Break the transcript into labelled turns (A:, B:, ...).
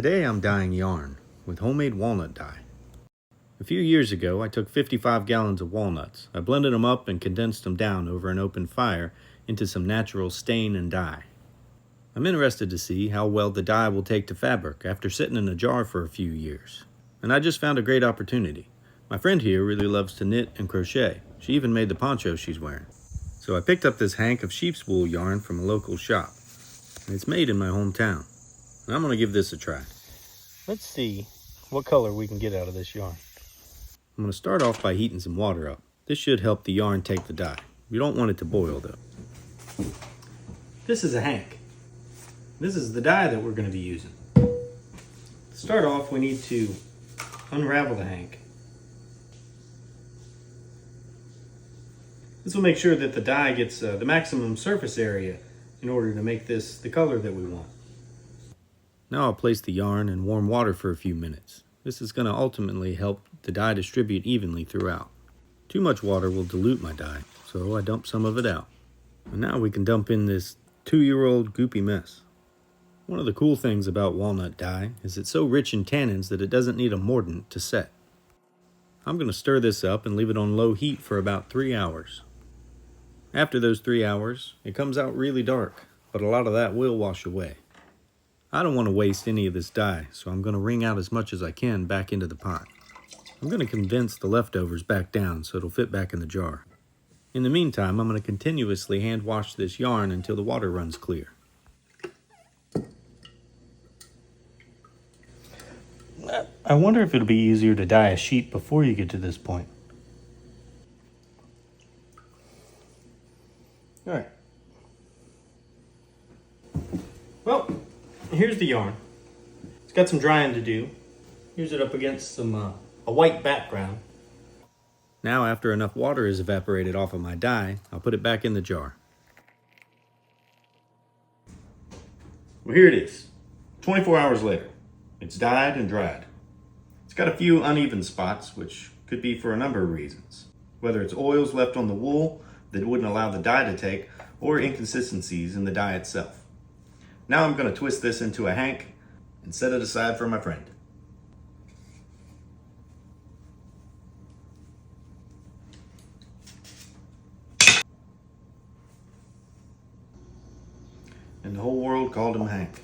A: Today I'm dyeing yarn with homemade walnut dye. A few years ago I took 55 gallons of walnuts. I blended them up and condensed them down over an open fire into some natural stain and dye. I'm interested to see how well the dye will take to fabric after sitting in a jar for a few years. And I just found a great opportunity. My friend here really loves to knit and crochet. She even made the poncho she's wearing. So I picked up this hank of sheep's wool yarn from a local shop. And it's made in my hometown. And I'm going to give this a try. Let's see what color we can get out of this yarn. I'm going to start off by heating some water up. This should help the yarn take the dye. You don't want it to boil though. This is a hank. This is the dye that we're going to be using. To start off, we need to unravel the hank. This will make sure that the dye gets the maximum surface area in order to make this the color that we want. Now I'll place the yarn in warm water for a few minutes. This is going to ultimately help the dye distribute evenly throughout. Too much water will dilute my dye, so I dump some of it out. And now we can dump in this 2-year-old goopy mess. One of the cool things about walnut dye is it's so rich in tannins that it doesn't need a mordant to set. I'm going to stir this up and leave it on low heat for about 3 hours. After those 3 hours, it comes out really dark, but a lot of that will wash away. I don't want to waste any of this dye, so I'm going to wring out as much as I can back into the pot. I'm going to condense the leftovers back down so it'll fit back in the jar. In the meantime, I'm going to continuously hand wash this yarn until the water runs clear. I wonder if it'll be easier to dye a sheep before you get to this point. Alright. Well, here's the yarn. It's got some drying to do. Here's it up against a white background. Now, after enough water is evaporated off of my dye, I'll put it back in the jar. Well, here it is. 24 hours later. It's dyed and dried. It's got a few uneven spots, which could be for a number of reasons. Whether it's oils left on the wool that wouldn't allow the dye to take, or inconsistencies in the dye itself. Now I'm going to twist this into a hank and set it aside for my friend. And the whole world called him Hank.